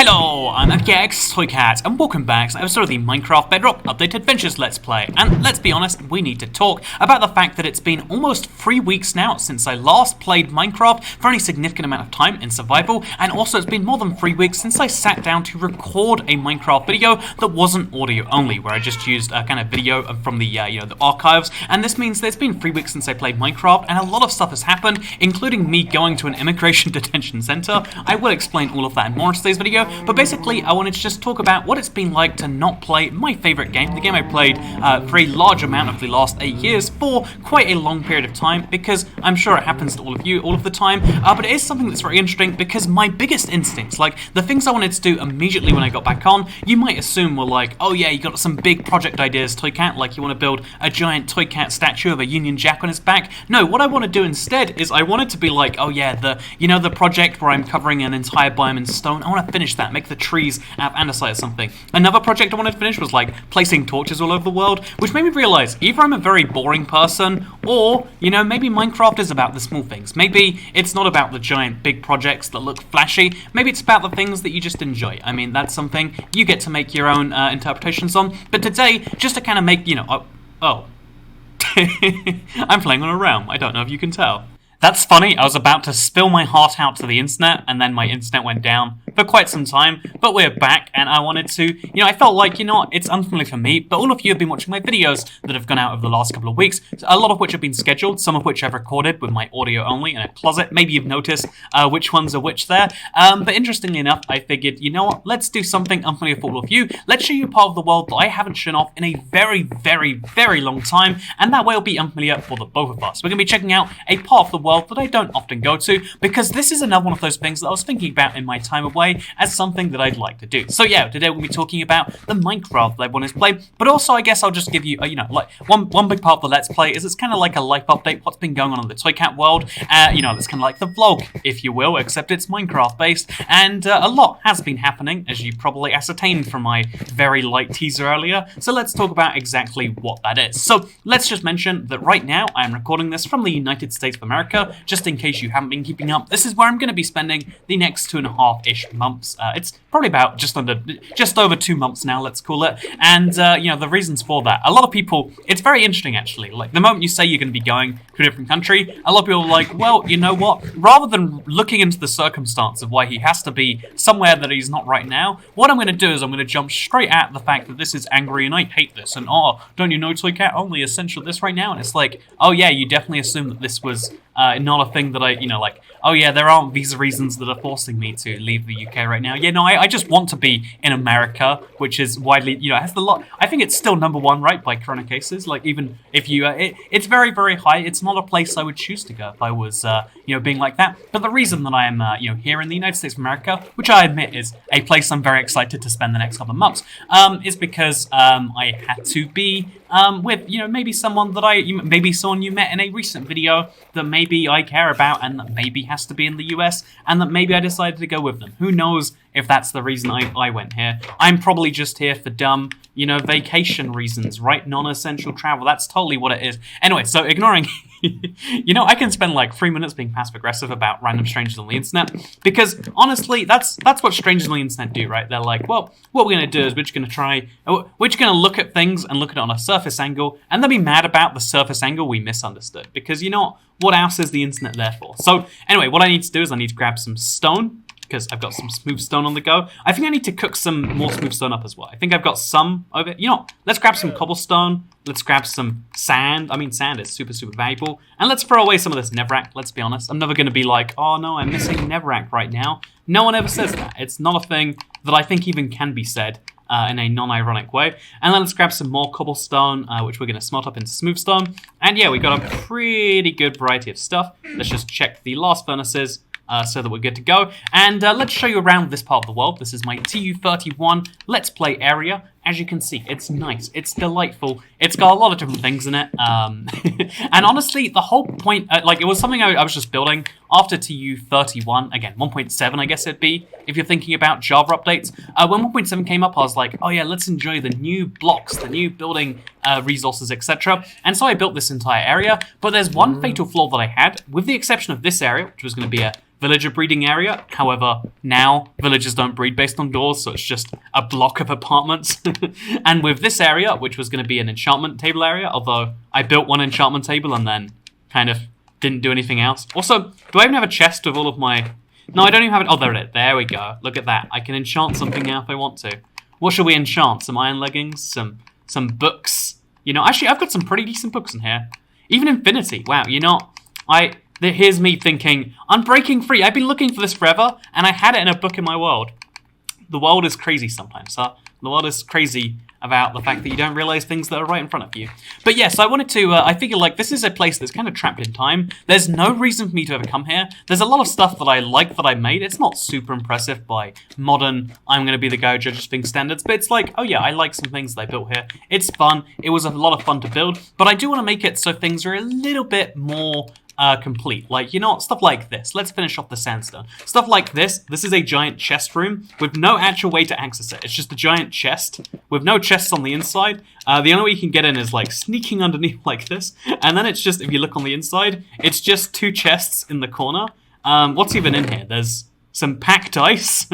Hello, I'm FKX Toycat, and welcome back to an episode of the Minecraft Bedrock Update Adventures Let's Play. And let's be honest, we need to talk about the fact that it's been almost 3 weeks now since I last played Minecraft for any significant amount of time in survival, and also it's been more than 3 weeks since I sat down to record a Minecraft video that wasn't audio only, where I just used a kind of video from the the archives. And this means that it's been 3 weeks since I played Minecraft, and a lot of stuff has happened, including me going to an immigration detention center. I will explain all of that and more in today's video. But basically, I wanted to just talk about what it's been like to not play my favorite game, the game I played for a large amount of the last 8 years for quite a long period of time, because I'm sure it happens to all of you all of the time, but it is something that's very interesting because my biggest instincts, like the things I wanted to do immediately when I got back on, you might assume were like, oh yeah, you got some big project ideas, Toycat, like you want to build a giant Toycat statue of a Union Jack on his back. No, what I want to do instead is I wanted to be like, oh yeah, the project where I'm covering an entire biome in stone, I want to finish that, make the trees out of andesite or something. Another project I wanted to finish was like placing torches all over the world, which made me realize either I'm a very boring person, or, maybe Minecraft is about the small things. Maybe it's not about the giant big projects that look flashy, maybe it's about the things that you just enjoy. I mean, that's something you get to make your own interpretations on, but today, just to kind of make, I'm playing on a realm, I don't know if you can tell. That's funny, I was about to spill my heart out to the internet, and then my internet went down for quite some time, but we're back, and I wanted to, I felt like, it's unfamiliar for me, but all of you have been watching my videos that have gone out over the last couple of weeks, a lot of which have been scheduled, some of which I've recorded with my audio only in a closet. Maybe you've noticed which ones are which there, but interestingly enough, I figured, let's do something unfamiliar for all of you. Let's show you a part of the world that I haven't shown off in a very, very, very long time, and that way it'll be unfamiliar for the both of us. We're going to be checking out a part of the world that I don't often go to, because this is another one of those things that I was thinking about in my time away as something that I'd like to do. So yeah, today we'll be talking about the Minecraft that I wanted to play, but also I guess I'll just give you, like one big part of the Let's Play is it's kind of like a life update, what's been going on in the Toycat world. It's kind of like the vlog, if you will, except it's Minecraft based, and a lot has been happening, as you probably ascertained from my very light teaser earlier. So let's talk about exactly what that is. So let's just mention that right now I am recording this from the United States of America, just in case you haven't been keeping up. This is where I'm going to be spending the next 2.5-ish months. It's probably about just over 2 months now, let's call it. And, the reasons for that. A lot of people, it's very interesting actually. Like, the moment you say you're going to be going to a different country, a lot of people are like, well, you know what? Rather than looking into the circumstance of why he has to be somewhere that he's not right now, what I'm going to do is I'm going to jump straight at the fact that this is angry and I hate this. And, don't you know, Toycat, only essential this right now? And it's like, oh yeah, you definitely assume that this was not a thing that I, oh yeah, there aren't these reasons that are forcing me to leave the UK right now. Yeah, no, I just want to be in America, which is widely, has the lot. I think it's still #1, right, by corona cases. Like, even if you, it's very, very high. It's not a place I would choose to go if I was, being like that. But the reason that I am, here in the United States of America, which I admit is a place I'm very excited to spend the next couple of months, is because I had to be with, maybe someone that maybe someone you met in a recent video that maybe I care about and that maybe has to be in the US and that maybe I decided to go with them. Who knows if that's the reason I went here. I'm probably just here for dumb, vacation reasons, right? Non-essential travel. That's totally what it is. Anyway, so ignoring, I can spend like 3 minutes being passive-aggressive about random strangers on the internet, because honestly, that's what strangers on the internet do, right? They're like, well, what we're going to do is we're just going to look at things and look at it on a surface angle, and then be mad about the surface angle we misunderstood, because what else is the internet there for? So anyway, what I need to do is I need to grab some stone, because I've got some smooth stone on the go. I think I need to cook some more smooth stone up as well. I think I've got some of it. Let's grab some cobblestone. Let's grab some sand. I mean, sand is super, super valuable. And let's throw away some of this netherrack, let's be honest. I'm never going to be like, oh no, I'm missing netherrack right now. No one ever says that. It's not a thing that I think even can be said in a non-ironic way. And then let's grab some more cobblestone, which we're going to smelt up into smooth stone. And yeah, we got a pretty good variety of stuff. Let's just check the last furnaces, so that we're good to go. And let's show you around this part of the world. This is my TU31 Let's Play area. as you can see, it's nice, it's delightful, it's got a lot of different things in it, and honestly, the whole point, it was something I was just building after TU31, again, 1.7 I guess it'd be, if you're thinking about Java updates. When 1.7 came up, I was like, oh yeah, let's enjoy the new blocks, the new building resources, etc. And so I built this entire area, but there's one fatal flaw that I had, with the exception of this area, which was going to be a villager breeding area. However, now villagers don't breed based on doors, so it's just a block of apartments. And with this area, which was going to be an enchantment table area, although I built one enchantment table and then kind of didn't do anything else. Also, do I even have a chest with all of my... No, I don't even have it. Oh, there it is. There we go. Look at that. I can enchant something now if I want to. What should we enchant? Some iron leggings? Some books? You know, actually, I've got some pretty decent books in here. Even Infinity. Wow, you know, here's me thinking, I'm breaking free. I've been looking for this forever, and I had it in a book in my world. The world is crazy sometimes, huh? The world is crazy about the fact that you don't realize things that are right in front of you. But yes, I wanted to, I figured like this is a place that's kind of trapped in time. There's no reason for me to ever come here. There's a lot of stuff that I like that I made. It's not super impressive by modern, I'm going to be the guy who judges things standards, but it's like, oh yeah, I like some things that I built here. It's fun. It was a lot of fun to build, but I do want to make it so things are a little bit more complete. Like, you know, stuff like this. Let's finish off the sandstone. Stuff like this. This is a giant chest room with no actual way to access it. It's just a giant chest with no chests on the inside. The only way you can get in is like sneaking underneath like this. And then it's just, if you look on the inside, it's just two chests in the corner. What's even in here? There's some packed ice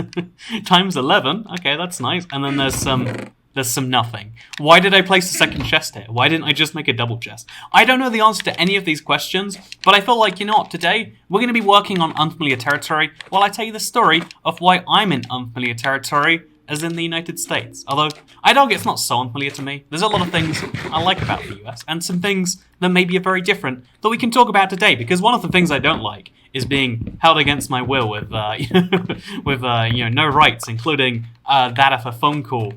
times 11. Okay, that's nice. And then there's some nothing. Why did I place a second chest here? Why didn't I just make a double chest? I don't know the answer to any of these questions, but I feel like, you know what, today we're going to be working on unfamiliar territory while I tell you the story of why I'm in unfamiliar territory, as in the United States. Although, I'd argue it's not so unfamiliar to me. There's a lot of things I like about the US, and some things that maybe are very different that we can talk about today, because one of the things I don't like is being held against my will with, no rights, including that of a phone call.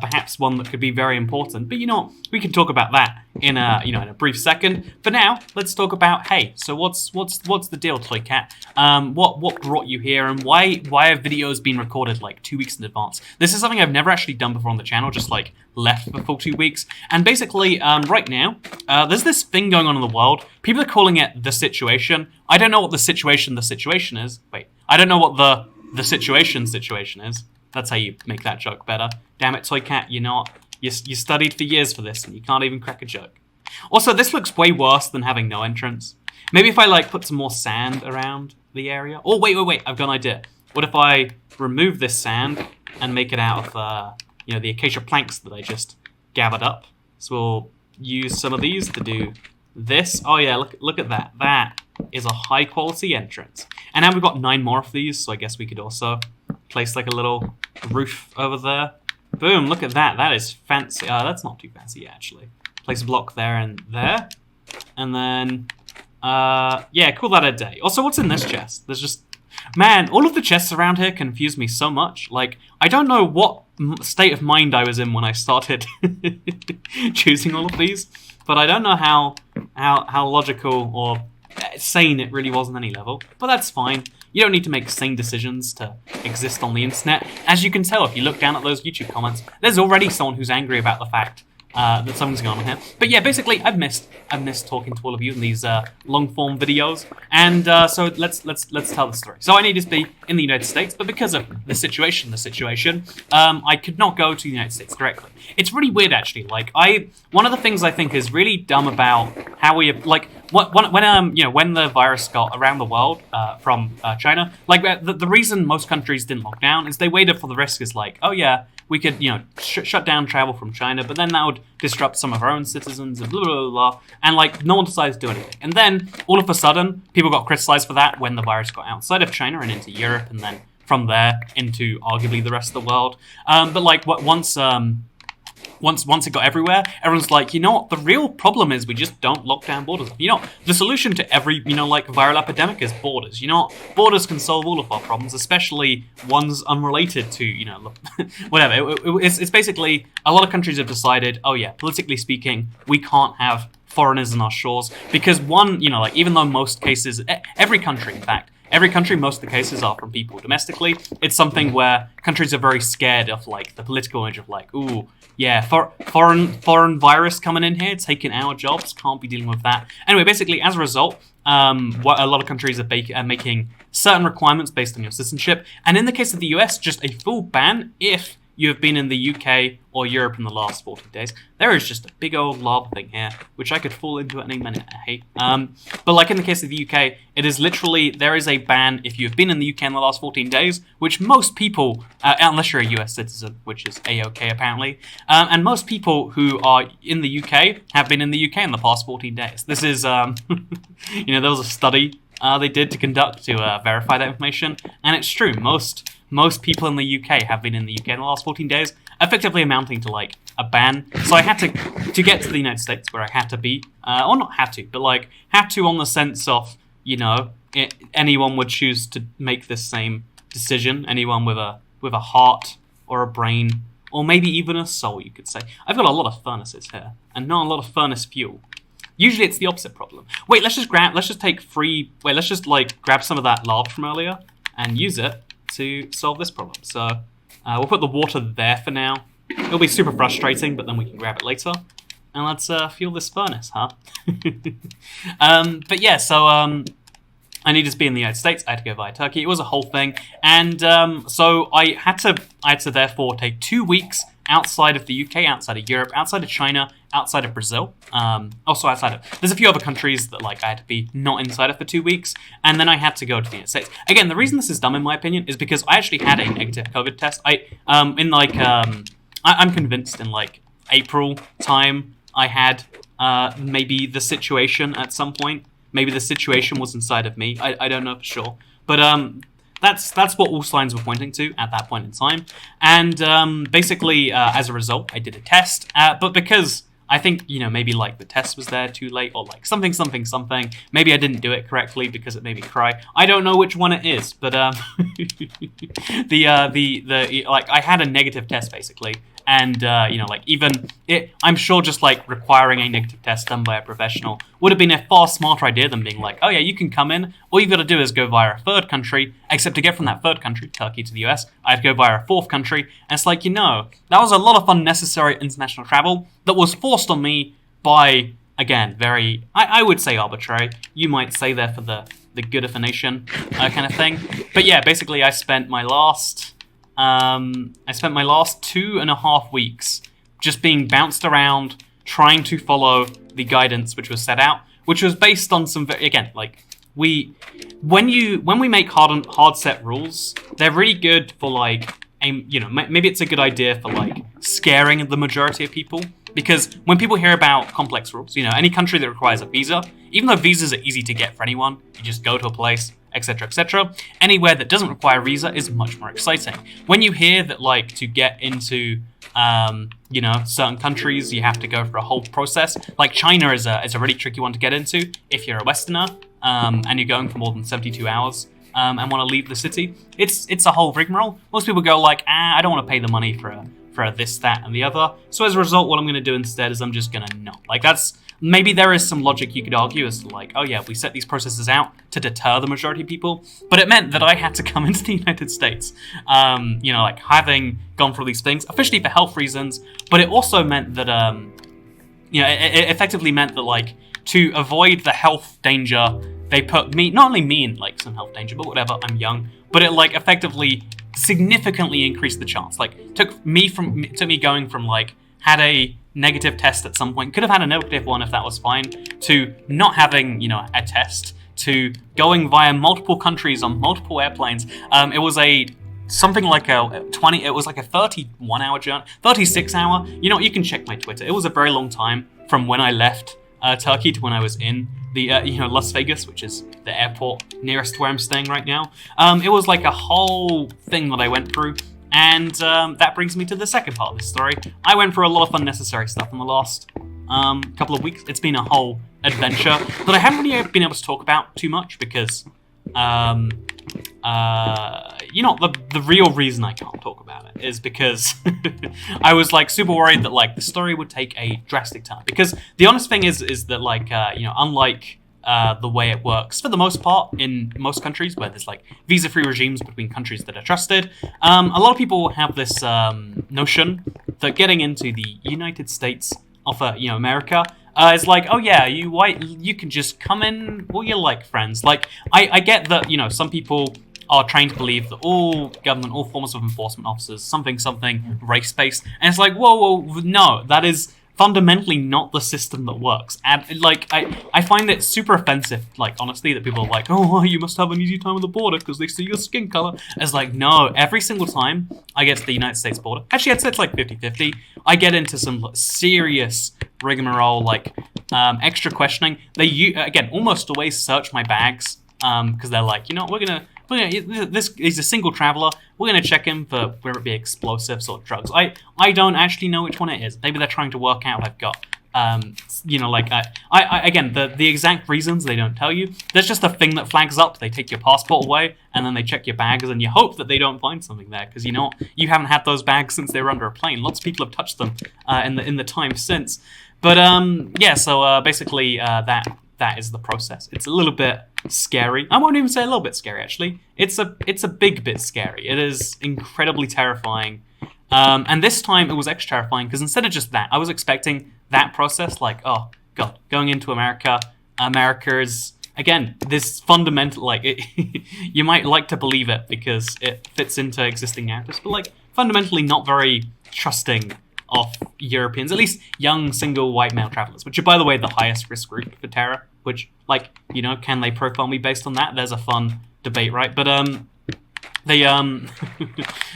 Perhaps one that could be very important, but you know, we can talk about that in a brief second. For now, let's talk about, hey, so what's the deal, Toy Cat? What brought you here, and why have videos been recorded like 2 weeks in advance? This is something I've never actually done before on the channel, just like left for full 2 weeks. And basically, right now, there's this thing going on in the world. People are calling it the situation. I don't know what the situation is. Wait, I don't know what the situation is. That's how you make that joke better. Damn it, Toy Cat, you know what? You studied for years for this, and you can't even crack a joke. Also, this looks way worse than having no entrance. Maybe if I, like, put some more sand around the area. Oh, wait, I've got an idea. What if I remove this sand and make it out of, the acacia planks that I just gathered up? So we'll use some of these to do this. Oh, yeah, look at that. That is a high-quality entrance. And now we've got 9 more of these, so I guess we could also place like a little roof over there. Boom, look at that. That is fancy. That's not too fancy, actually. Place a block there and there. And then, yeah, call that a day. Also, what's in this chest? There's just... Man, all of the chests around here confuse me so much. Like, I don't know what state of mind I was in when I started choosing all of these. But I don't know how logical or sane it really was on any level. But that's fine. You don't need to make sane decisions to exist on the internet. As you can tell, if you look down at those YouTube comments, there's already someone who's angry about the fact that something's going on here. But yeah, basically, I've missed talking to all of you in these long-form videos, and so let's tell the story. So I needed to be in the United States, but because of the situation, I could not go to the United States directly. It's really weird, actually. Like, one of the things I think is really dumb about how we like when the virus got around the world from China, like the reason most countries didn't lock down is they waited for the risk. Is like, oh yeah, we could, shut down travel from China, but then that would disrupt some of our own citizens and blah, blah, blah, blah. And, like, no one decided to do anything. And then, all of a sudden, people got criticized for that when the virus got outside of China and into Europe, and then from there into arguably the rest of the world. But, like, once it got everywhere, everyone's like, you know what, the real problem is we just don't lock down borders. You know, the solution to every, viral epidemic is borders. You know what, borders can solve all of our problems, especially ones unrelated to, whatever. It's basically, a lot of countries have decided, oh yeah, politically speaking, we can't have foreigners in our shores, because even though most cases, every country, in fact, every country, most of the cases are from people domestically. It's something where countries are very scared of like the political image of like, ooh, yeah, foreign virus coming in here, taking our jobs, can't be dealing with that. Anyway, basically, as a result, what a lot of countries are making certain requirements based on your citizenship, and in the case of the US, just a full ban if you have been in the UK or Europe in the last 14 days. There is just a big old lava thing here, which I could fall into at any minute, I hate. But like in the case of the UK, it is literally, there is a ban if you have been in the UK in the last 14 days, which most people, unless you're a US citizen, which is A-OK apparently, and most people who are in the UK have been in the UK in the past 14 days. This is, there was a study they did to conduct to verify that information, and it's true, most people in the UK have been in the UK in the last 14 days, effectively amounting to like a ban. So I had to get to the United States where I had to be, or not had to, but like had to on the sense of, anyone would choose to make this same decision. Anyone with a heart or a brain, or maybe even a soul, you could say. I've got a lot of furnaces here, and not a lot of furnace fuel. Usually it's the opposite problem. Wait, let's just grab some of that lava from earlier and use it to solve this problem. So we'll put the water there for now. It'll be super frustrating, but then we can grab it later. And let's fuel this furnace, huh? But yeah, so I needed to be in the United States. I had to go via Turkey. It was a whole thing, and so I had to therefore take 2 weeks outside of the UK, outside of Europe, outside of China, outside of Brazil. Also outside of... There's a few other countries that like I had to be not inside of for 2 weeks, and then I had to go to the United States. Again, the reason this is dumb in my opinion is because I actually had a negative COVID test. I'm convinced in like April time I had maybe the situation at some point. Maybe the situation was inside of me. I don't know for sure. But that's what all signs were pointing to at that point in time. And basically, as a result, I did a test. But because I think, maybe like the test was there too late or like something. Maybe I didn't do it correctly because it made me cry. I don't know which one it is, but I had a negative test basically. And, I'm sure just like requiring a negative test done by a professional would have been a far smarter idea than being like, oh yeah, you can come in. All you've got to do is go via a third country, except to get from that third country, Turkey to the US, I had to go via a fourth country. And it's like, that was a lot of unnecessary international travel that was forced on me by, again, very, I would say arbitrary. You might say there for the good of the nation kind of thing. But yeah, basically I spent my last 2.5 weeks just being bounced around, trying to follow the guidance which was set out, which was based on some when we make hard set rules, they're really good for like maybe it's a good idea for like scaring the majority of people. Because when people hear about complex rules, any country that requires a visa, even though visas are easy to get for anyone, you just go to a place, etc., etc., anywhere that doesn't require a visa is much more exciting. When you hear that, like, to get into, certain countries, you have to go through a whole process, like China is a really tricky one to get into if you're a Westerner, and you're going for more than 72 hours, and want to leave the city. It's a whole rigmarole. Most people go like, I don't want to pay the money for this, that, and the other. So as a result, what I'm going to do instead is I'm just going to not. Like, maybe there is some logic you could argue as to like, oh yeah, we set these processes out to deter the majority of people, but it meant that I had to come into the United States, having gone through these things, officially for health reasons, but it also meant that, it effectively meant that, like, to avoid the health danger, they put me, not only me in, like, some health danger, but whatever, I'm young, but it, like, effectively significantly increased the chance. Like, took me going from, like, had a negative test at some point, could have had a negative one if that was fine, to not having, a test, to going via multiple countries on multiple airplanes. It was something like a 31-hour journey, 36-hour. You can check my Twitter. It was a very long time from when I left Turkey to when I was in the Las Vegas, which is the airport nearest where I'm staying right now. It was like a whole thing that I went through. And that brings me to the second part of this story. I went through a lot of unnecessary stuff in the last couple of weeks. It's been a whole adventure that I haven't really been able to talk about too much because, the real reason I can't talk about it is because I was like super worried that like the story would take a drastic turn. Because the honest thing is that like, unlike the way it works for the most part in most countries where there's like visa-free regimes between countries that are trusted. A lot of people have this notion that getting into the United States of America is like, oh yeah, you can just come in all you like, friends. Like I get that some people are trained to believe that all government, all forms of enforcement officers, something race-based, and it's like, whoa, no, that is fundamentally not the system that works. And like I find it super offensive, like honestly, that people are like, oh, you must have an easy time with the border because they see your skin color. It's like, no, every single time I get to the United States border, actually I'd say it's like 50-50, I get into some serious rigmarole, like extra questioning. They again almost always search my bags because they're like, he's a single traveler. We're gonna check him for whether it be explosives or drugs. I don't actually know which one it is. Maybe they're trying to work out if I've got again the exact reasons they don't tell you. There's just a thing that flags up. They take your passport away and then they check your bags and you hope that they don't find something there because you haven't had those bags since they were under a plane. Lots of people have touched them in the time since. But so basically that is the process. It's a little bit scary. I won't even say a little bit scary, actually. It's a big bit scary. It is incredibly terrifying. And this time it was extra terrifying because instead of just that, I was expecting that process, like, oh, God, going into America's, again, this fundamental, like, you might like to believe it because it fits into existing narratives, but, like, fundamentally not very trusting of Europeans, at least young, single, white male travelers, which are, by the way, the highest risk group for terror, which, like, can they profile me based on that? There's a fun debate, right? But, they,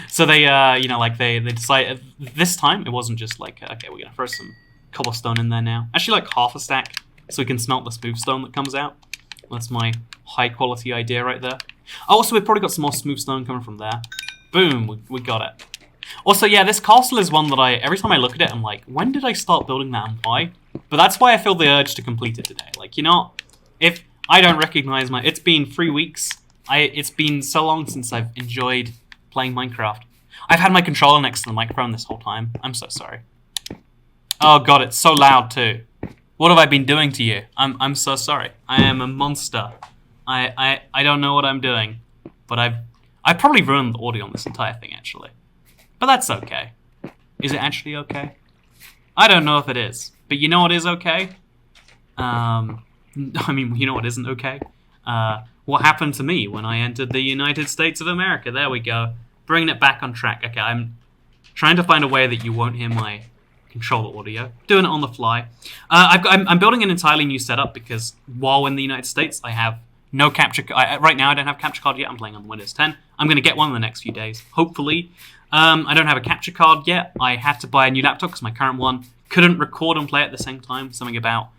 so they, they decided, this time, it wasn't just like, okay, we're gonna throw some cobblestone in there now. Actually, like, half a stack, so we can smelt the smooth stone that comes out. That's my high-quality idea right there. Oh, also, we've probably got some more smooth stone coming from there. Boom, we got it. Also, yeah, this castle is one that every time I look at it, I'm like, when did I start building that and why? But that's why I feel the urge to complete it today. Like, if I don't recognize it's been 3 weeks, it's been so long since I've enjoyed playing Minecraft. I've had my controller next to the microphone this whole time. I'm so sorry. Oh god, it's so loud too. What have I been doing to you? I'm so sorry. I am a monster. I don't know what I'm doing. But I've probably ruined the audio on this entire thing, actually. But that's okay. Is it actually okay? I don't know if it is. But you know what is okay? I mean, you know what isn't okay? What happened to me when I entered the United States of America. There we go. Bringing it back on track. Okay, I'm trying to find a way that you won't hear my controller audio. Doing it on the fly. I'm building an entirely new setup because while in the United States, I have no capture... right now, I don't have capture card yet. I'm playing on Windows 10. I'm going to get one in the next few days, hopefully. I don't have a capture card yet. I had to buy a new laptop because my current one couldn't record and play at the same time. Something about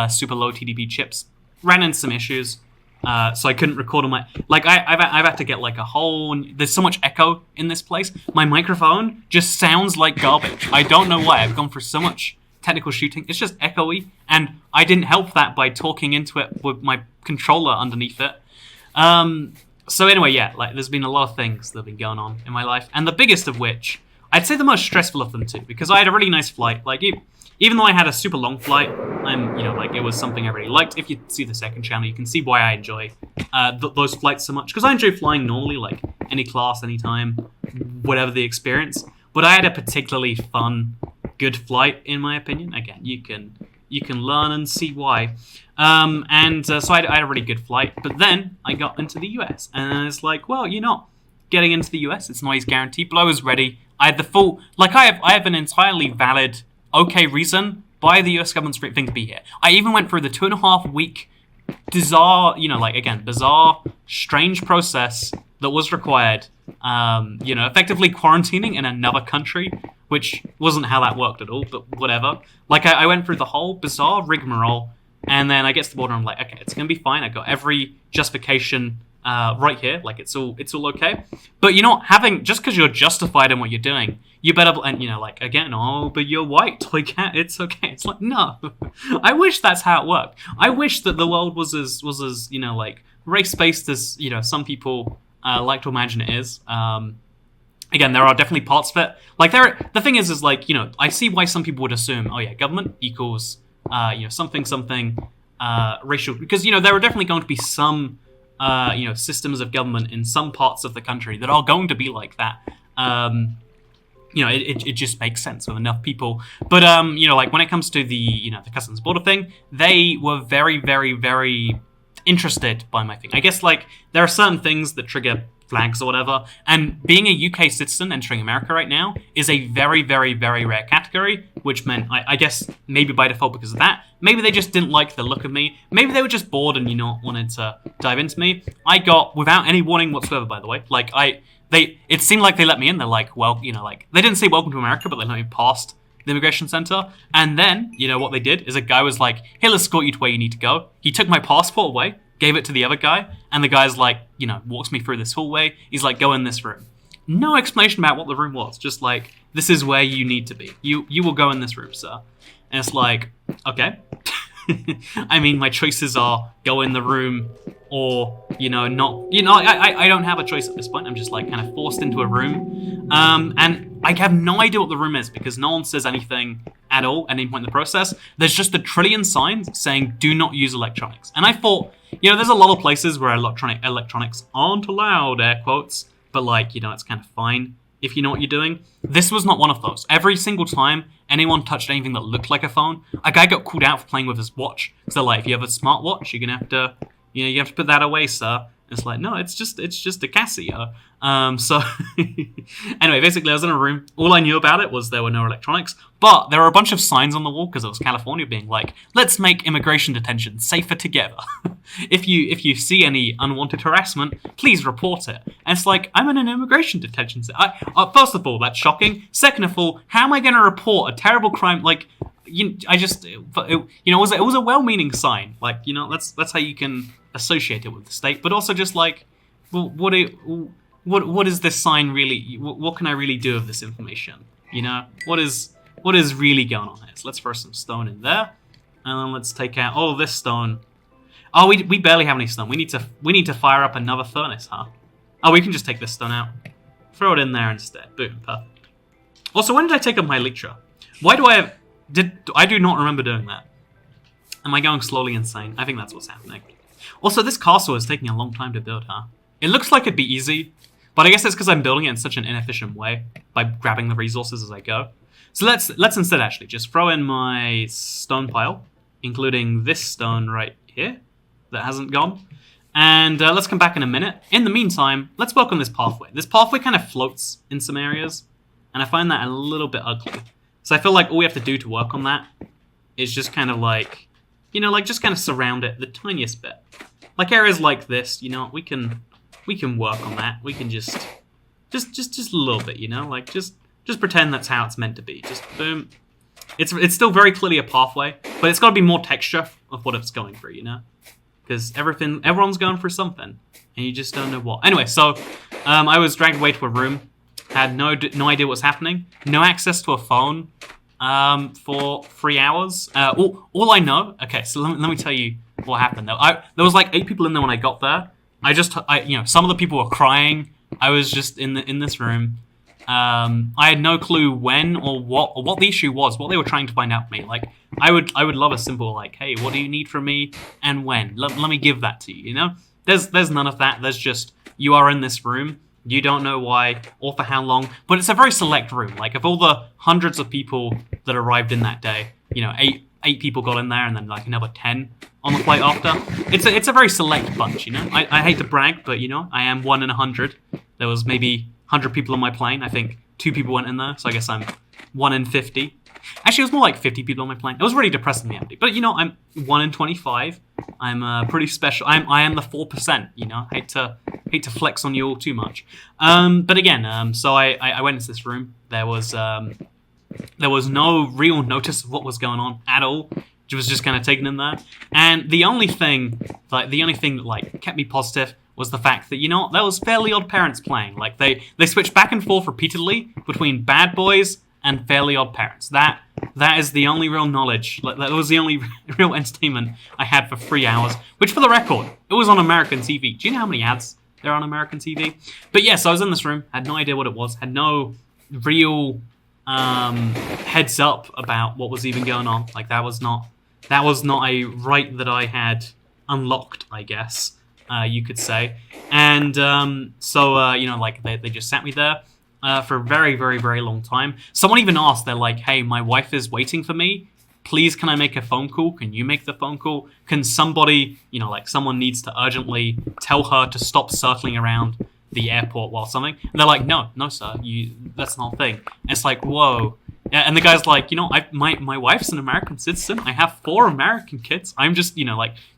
super low TDP chips. Ran into some issues. So I couldn't record on my... Like, I've had to get, like, a whole... There's so much echo in this place. My microphone just sounds like garbage. I don't know why. I've gone through so much technical shooting. It's just echoey. And I didn't help that by talking into it with my controller underneath it. So anyway, yeah, like, there's been a lot of things that have been going on in my life. And the biggest of which... I'd say the most stressful of them, too. Because I had a really nice flight. Like, even though I had a super long flight, it was something I really liked. If you see the second channel, you can see why I enjoy those flights so much. Because I enjoy flying normally, like any class, anytime, whatever the experience. But I had a particularly fun, good flight, in my opinion. Again, you can learn and see why. So I had a really good flight. But then I got into the US, and it's like, well, getting into the US, it's not always guaranteed. But I was ready. I had the full, like, I have an entirely valid, okay reason by the US government's thing to be here. I even went through the 2.5 week bizarre, bizarre, strange process that was required, effectively quarantining in another country, which wasn't how that worked at all, but whatever. Like, I went through the whole bizarre rigmarole, and then I get to the border and I'm like, okay, it's going to be fine. I got every justification right here, like it's all okay. But just because you're justified in what you're doing, you better, and again, oh, but you're white, like, it's okay. It's like, no. I wish that's how it worked. I wish that the world was as race-based as some people like to imagine it is. Again, there are definitely parts of it. Like, the thing is like, I see why some people would assume, oh yeah, government equals something, racial, because there are definitely going to be some systems of government in some parts of the country that are going to be like that. It just makes sense with enough people. But like when it comes to the the customs border thing, they were very, very, very interested by my thing. I guess like there are certain things that trigger flags or whatever, and being a UK citizen entering America right now is a very, very, very rare category, which meant I guess maybe by default because of that, maybe they just didn't like the look of me, maybe they were just bored and wanted to dive into me. I got, without any warning whatsoever, by the way, like it seemed like they let me in. They're like, well, like they didn't say welcome to America, but they let me past the immigration center. And then what they did is a guy was like, he'll escort you to where you need to go. He took my passport away, gave it to the other guy, and the guy's like, walks me through this hallway. He's like, go in this room. No explanation about what the room was, just like, this is where you need to be. You will go in this room, sir. And it's like, okay. I mean, my choices are go in the room or, not. I don't have a choice at this point. I'm just like kind of forced into a room. And I have no idea what the room is because no one says anything at all at any point in the process. There's just a trillion signs saying do not use electronics. And I thought, there's a lot of places where electronics aren't allowed, air quotes, but like, it's kind of fine if you know what you're doing. This was not one of those. Every single time anyone touched anything that looked like a phone, a guy got called out for playing with his watch. So like, if you have a smartwatch, you're gonna have to, you have to put that away, sir. It's like, no, it's just a Casio. So anyway, basically I was in a room. All I knew about it was there were no electronics, but there were a bunch of signs on the wall because it was California being like, let's make immigration detention safer together. If you see any unwanted harassment, please report it. And it's like, I'm in an immigration detention center. First of all, that's shocking. Second of all, how am I going to report a terrible crime? Like, it was a well-meaning sign. Like, that's how you can associate it with the state. But also just like, well, what is this sign really? What can I really do with this information? What is really going on here? So let's throw some stone in there, and then let's take out all of this stone. Oh, we barely have any stone. We need to fire up another furnace, huh? Oh, we can just take this stone out, throw it in there instead. Boom, perfect. Also, when did I take up my elytra? Why do I do not remember doing that. Am I going slowly insane? I think that's what's happening. Also, this castle is taking a long time to build, huh? It looks like it'd be easy, but I guess it's because I'm building it in such an inefficient way by grabbing the resources as I go. So let's instead actually just throw in my stone pile, including this stone right here that hasn't gone. And let's come back in a minute. In the meantime, let's work on this pathway. This pathway kind of floats in some areas, and I find that a little bit ugly. So I feel like all we have to do to work on that is just kind of like, just kind of surround it the tiniest bit. Like areas like this, we can work on that. We can just a little bit, like just pretend that's how it's meant to be. Just boom. It's still very clearly a pathway, but it's got to be more texture of what it's going through, because everyone's going through something, and you just don't know what. Anyway, so I was dragged away to a room. Had no idea what's happening. No access to a phone for 3 hours. All I know. Okay, so let me tell you what happened. Though there was like 8 people in there when I got there. Some of the people were crying. I was just in this room. I had no clue when or what the issue was. What they were trying to find out from me. Like I would love a simple like, hey, what do you need from me and when? Let me give that to you. There's none of that. There's just you are in this room. You don't know why or for how long, but it's a very select room. Like of all the hundreds of people that arrived in that day, 8 people got in there, and then like another 10 on the flight after. It's a very select bunch. I hate to brag, but I am 1 in 100. There was maybe 100 people on my plane. I think 2 people went in there, so I guess I'm 1 in 50. Actually, it was more like 50 people on my plane. It was really depressingly empty. But I'm 1 in 25. I'm pretty special. I am the 4%. Hate to flex on you all too much. But again, so I went into this room. There was no real notice of what was going on at all. It was just kind of taken in there. And the only thing that kept me positive was the fact that there was Fairly Odd Parents playing. Like they switched back and forth repeatedly between Bad Boys and Fairly Odd Parents. That is the only real knowledge. That was the only real entertainment I had for 3 hours. Which, for the record, it was on American TV. Do you know how many ads there are on American TV? But yes, I was in this room. Had no idea what it was. Had no real heads up about what was even going on. Like that was not That was not a right that I had unlocked, I guess you could say. And like they just sat me there for a very, very, very long time. Someone even asked, they're like, "Hey, my wife is waiting for me. Please, can I make a phone call? Can you make the phone call? Can somebody, like someone needs to urgently tell her to stop circling around the airport while something?" And they're like, no, sir, that's not a thing. And it's like, whoa. Yeah, and the guy's like, my wife's an American citizen. I have 4 American kids. I'm just,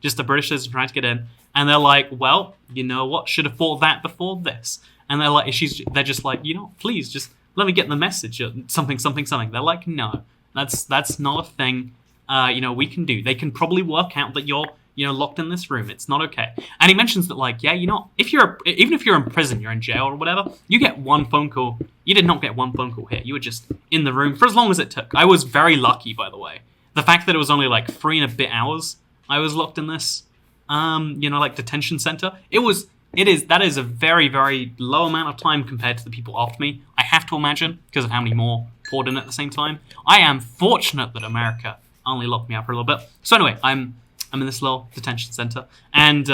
just a British citizen trying to get in. And they're like, well, you know what? Should have thought that before this. And they're like, they're just like, please just let me get the message. Something, something, something. They're like, no, that's not a thing. We can do. They can probably work out that you're, locked in this room. It's not okay. And he mentions that, like, yeah, even if you're in prison, you're in jail or whatever, you get one phone call. You did not get one phone call here. You were just in the room for as long as it took. I was very lucky, by the way. The fact that it was only like 3 and a bit hours I was locked in this, detention center. That is a very, very low amount of time compared to the people after me. I have to imagine, because of how many more poured in at the same time. I am fortunate that America only locked me up for a little bit. So anyway, I'm in this little detention center, and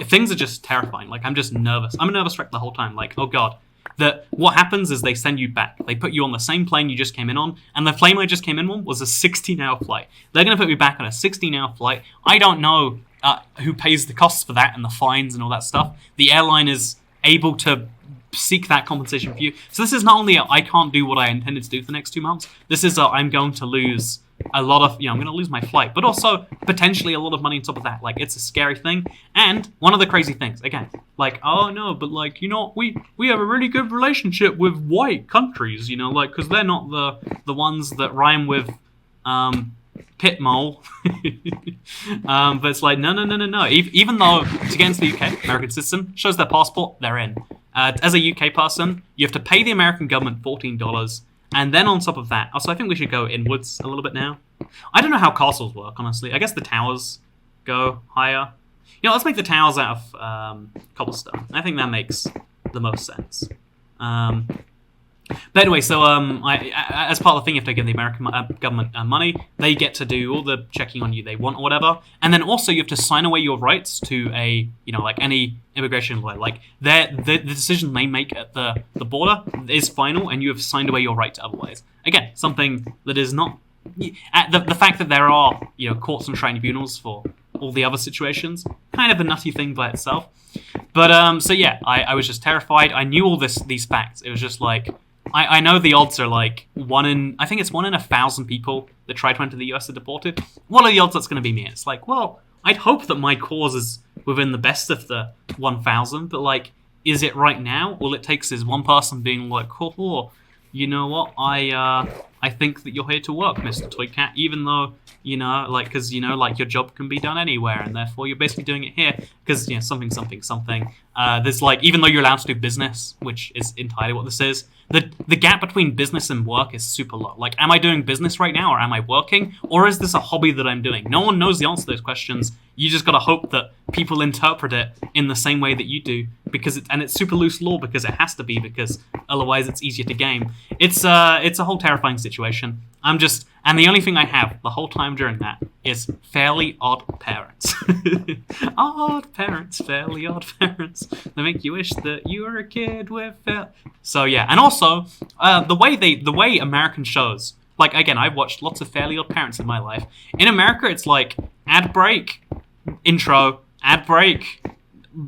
things are just terrifying. Like, I'm just nervous. I'm a nervous wreck the whole time. Like, oh god. What happens is they send you back. They put you on the same plane you just came in on, and the plane I just came in on was a 16-hour flight. They're going to put me back on a 16-hour flight. I don't know who pays the costs for that and the fines and all that stuff. The airline is able to seek that compensation for you. So this is not only I can't do what I intended to do for the next 2 months. This is I'm going to lose a lot of, I'm going to lose my flight, but also potentially a lot of money on top of that. Like, it's a scary thing. And one of the crazy things, again, like, oh no, but like, we have a really good relationship with white countries, because they're not the ones that rhyme with pit mole. But it's like, no. Even though to get into the UK, American citizen, shows their passport, they're in. As a UK person, you have to pay the American government $14. And then on top of that, also I think we should go inwards a little bit now. I don't know how castles work, honestly. I guess the towers go higher. Let's make the towers out of cobblestone. I think that makes the most sense. But anyway, so as part of the thing, you have to give the American government money. They get to do all the checking on you they want or whatever. And then also you have to sign away your rights to like any immigration lawyer. Like, the decision they make at the border is final, and you have signed away your right to otherwise. Again, something that is not... The fact that there are, courts and tribunals for all the other situations, kind of a nutty thing by itself. But, so yeah, I was just terrified. I knew all these facts. It was just like... I know the odds are like 1 in 1,000 people that try to enter the US are deported. What are the odds that's going to be me? It's like, well, I'd hope that my cause is within the best of the 1,000, but like, is it right now? All it takes is one person being like, oh, you know what? I think that you're here to work, Mr. Toy Cat, even though, because, your job can be done anywhere, and therefore you're basically doing it here, because, something. There's like, even though you're allowed to do business, which is entirely what this is, the gap between business and work is super low. Like, am I doing business right now, or am I working, or is this a hobby that I'm doing? No one knows the answer to those questions. You just gotta hope that people interpret it in the same way that you do, and it's super loose law because it has to be, because otherwise it's easier to game. It's a whole terrifying situation. And the only thing I have the whole time during that is Fairly Odd Parents. Odd parents, fairly odd parents. They make you wish that you were a kid with So yeah, and also the way American shows, like, again, I've watched lots of Fairly Odd Parents in my life. In America, it's like ad break, intro, ad break,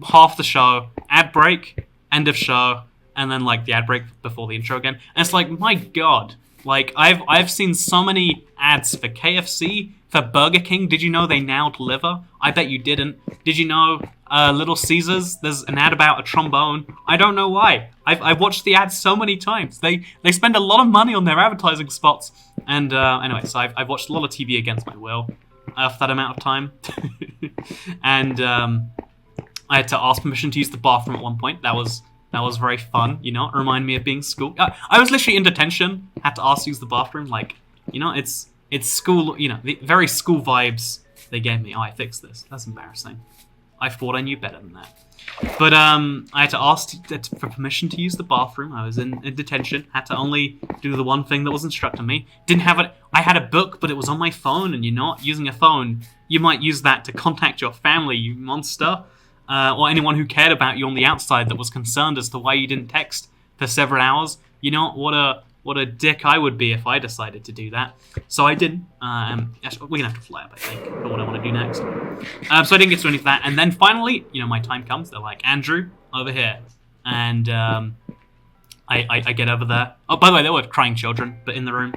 half the show, ad break, end of show, and then like the ad break before the intro again. And it's like, my god. Like, I've seen so many ads for KFC, for Burger King. Did you know they now deliver? I bet you didn't. Did you know Little Caesars? There's an ad about a trombone. I don't know why. I've watched the ads so many times. They spend a lot of money on their advertising spots. And anyway, so I've watched a lot of TV against my will for that amount of time. And I had to ask permission to use the bathroom at one point. That was very fun, It reminded me of being school. I was literally in detention, had to ask to use the bathroom. Like, it's school, the very school vibes they gave me. Oh, I fixed this. That's embarrassing. I thought I knew better than that. But I had to ask for permission to use the bathroom. I was in detention. Had to only do the one thing that was instructed me. Didn't have it. I had a book, but it was on my phone, and you're not using a phone. You might use that to contact your family, you monster. Or anyone who cared about you on the outside that was concerned as to why you didn't text for several hours. You know, what a dick I would be if I decided to do that. So I didn't. Actually, we're going to have to fly up, I think, for what I want to do next. So I didn't get to any of that. And then finally, my time comes. They're like, Andrew, over here. And I get over there. Oh, by the way, there were crying children, but in the room.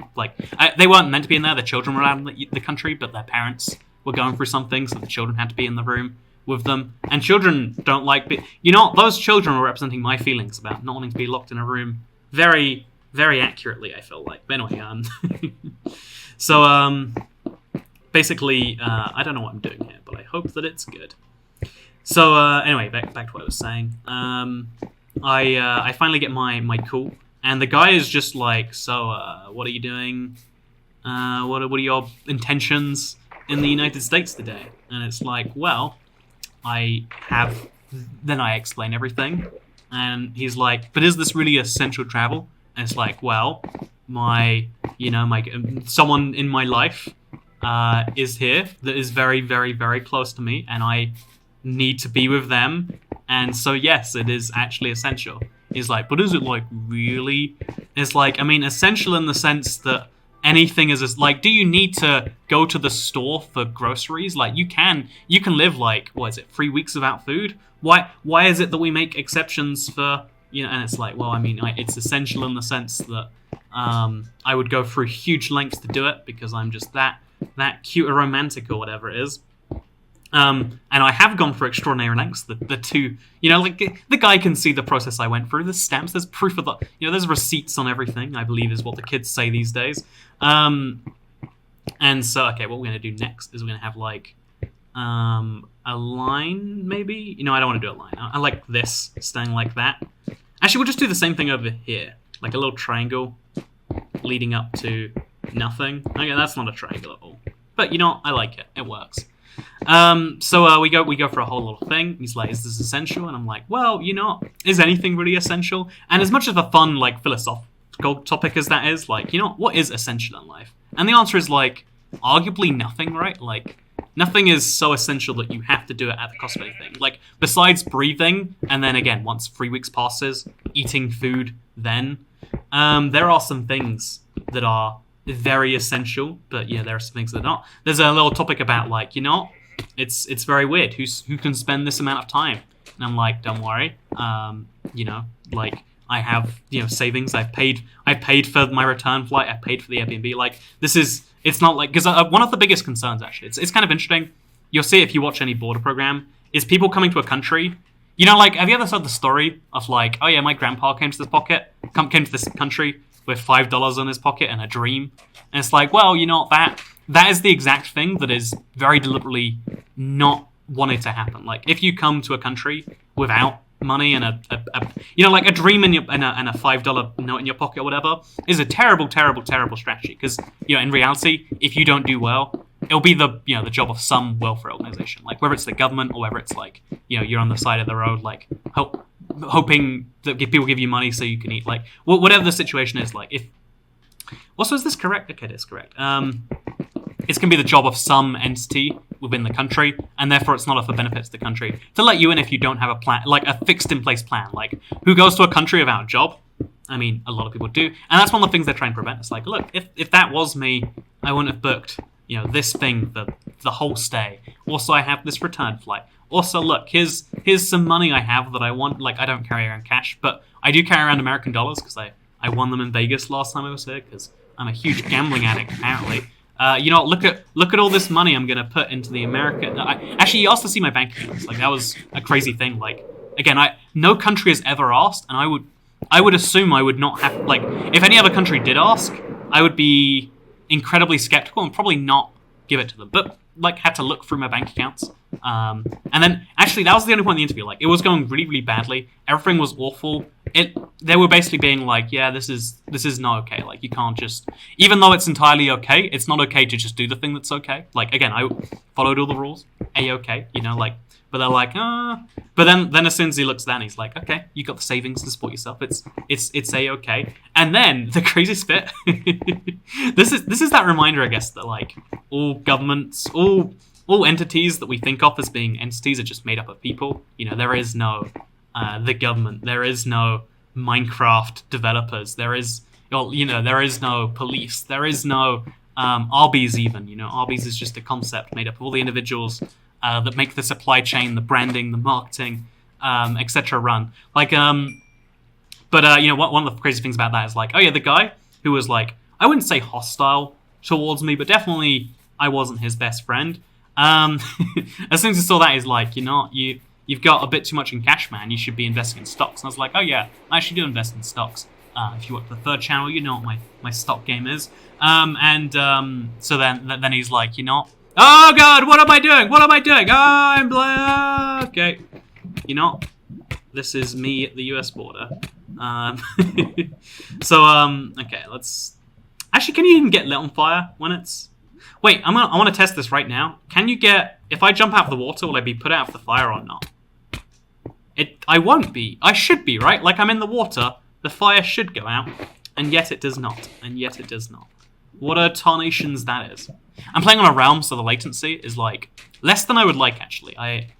They weren't meant to be in there. The children were out in the country, but their parents were going through something, so the children had to be in the room with them. And children don't like... those children were representing my feelings about not wanting to be locked in a room very, very accurately, I feel like. But anyway, so, basically, I don't know what I'm doing here, but I hope that it's good. So, anyway, back to what I was saying. I finally get my call, and the guy is just like, so, what are you doing? What are your intentions in the United States today? And it's like, well, then I explain everything, and he's like, but is this really essential travel? And it's like, well, someone in my life is here that is very, very, very close to me, and I need to be with them, and so yes, it is actually essential. He's like, but is it like really? It's like, I mean, essential in the sense that anything is like, do you need to go to the store for groceries? Like, you can live like, 3 weeks without food? Why is it that we make exceptions for, and it's like, well, I mean, it's essential in the sense that I would go through huge lengths to do it because I'm just that cute or romantic or whatever it is. And I have gone for extraordinary lengths. The two, the guy can see the process I went through. There's stamps, there's proof of that. There's receipts on everything, I believe is what the kids say these days. And so, okay, what we're going to do next is we're going to have, like, a line, maybe? I don't want to do a line. I like this, staying like that. Actually, we'll just do the same thing over here. Like a little triangle leading up to nothing. Okay, that's not a triangle at all. But, I like it. It works. So we go for a whole little thing. He's like, is this essential? And I'm like, well, is anything really essential? And as much of a fun, like, philosophical topic as that is, like, what is essential in life? And the answer is, like, arguably nothing, right? Like, nothing is so essential that you have to do it at the cost of anything. Like, besides breathing, and then again, once 3 weeks passes, eating food then, there are some things that are very essential, but there are some things that are not. There's a little topic about, like, it's very weird. Who can spend this amount of time? And I'm like, don't worry. Like, I have, savings. I paid for my return flight. I paid for the Airbnb. Like, it's not like, because one of the biggest concerns, actually, it's kind of interesting. You'll see if you watch any border program, is people coming to a country. Like, have you ever heard the story of, like, oh yeah, my grandpa came to this country with $5 in his pocket and a dream? And it's like, well, that is the exact thing that is very deliberately not wanted to happen. Like, if you come to a country without money and like a dream and a $5 note in your pocket or whatever is a terrible, terrible, terrible strategy. Because, in reality, if you don't do well, it'll be the job of some welfare organization, like whether it's the government or whether it's like, you're on the side of the road, like hoping that people give you money so you can eat, like whatever the situation is. Like, if also, is this correct? Okay, that's correct. It's going to be the job of some entity within the country, and therefore it's not for benefits to the country to let you in if you don't have a plan, like a fixed in place plan. Like, who goes to a country without a job? I mean, a lot of people do, and that's one of the things they're trying to prevent. It's like, look, if that was me, I wouldn't have booked, this thing for the whole stay. Also, I have this return flight. Also, look, here's some money I have that I want. Like, I don't carry around cash, but I do carry around American dollars because I won them in Vegas last time I was here because I'm a huge gambling addict, apparently. Look at all this money I'm gonna put into the American. Actually, you asked to see my bank accounts. Like, that was a crazy thing. Like, again, no country has ever asked, and I would assume I would not have. Like, if any other country did ask, I would be incredibly skeptical and probably not give it to them. But like, had to look through my bank accounts. And then actually, that was the only point in the interview. Like, it was going really, really badly. Everything was awful. They were basically being like, yeah, this is not okay. Like, you can't just, even though it's entirely okay, it's not okay to just do the thing that's okay. Like, again, I followed all the rules. a-okay, you know, like, but they're like, but then as soon as he looks at that, he's like, okay, you got the savings to support yourself. It's a-okay. And then the craziest bit, this is that reminder, I guess, that like all governments, all entities that we think of as being entities are just made up of people. You know, there is no the government, there is no Minecraft developers, there is, you know, there is no police, there is no Arby's even. You know, Arby's is just a concept made up of all the individuals that make the supply chain, the branding, the marketing, etc. run. Like, but you know, one of the crazy things about that is like, oh yeah, the guy who was like, I wouldn't say hostile towards me, but definitely I wasn't his best friend. As soon as I saw that, he's like, you know, you've got a bit too much in cash, man. You should be investing in stocks. And I was like, oh yeah, I actually do invest in stocks. If you watch the third channel, you know what my stock game is. So then he's like, you know, oh god, what am I doing? What am I doing? I'm okay. You know, this is me at the US border. Okay, let's. Actually, can you even get lit on fire when it's? Wait, I want to test this right now. Can you get? If I jump out of the water, will I be put out of the fire or not? I won't be. I should be, right? Like I'm in the water. The fire should go out, and yet it does not. And yet it does not. What a tarnations that is. I'm playing on a realm, so the latency is like less than I would like. Actually, I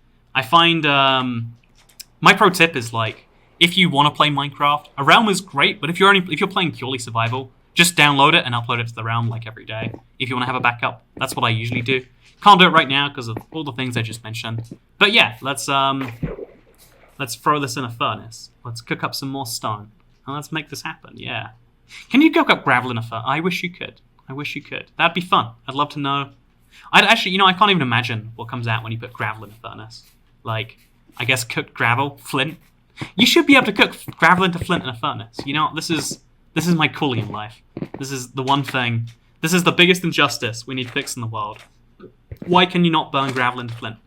find my pro tip is like if you want to play Minecraft, a realm is great, but if you're playing purely survival, just download it and upload it to the realm like every day. If you want to have a backup, that's what I usually do. Can't do it right now because of all the things I just mentioned. But yeah, let's throw this in a furnace. Let's cook up some more stone. And let's make this happen, yeah. Can you cook up gravel in a furnace? I wish you could. I wish you could. That'd be fun. I'd love to know. I'd actually, you know, I can't even imagine what comes out when you put gravel in a furnace. Like, I guess cooked gravel, flint. You should be able to cook gravel into flint in a furnace. You know, this is my calling in life. This is the one thing. This is the biggest injustice we need to fix in the world. Why can you not burn gravel into flint?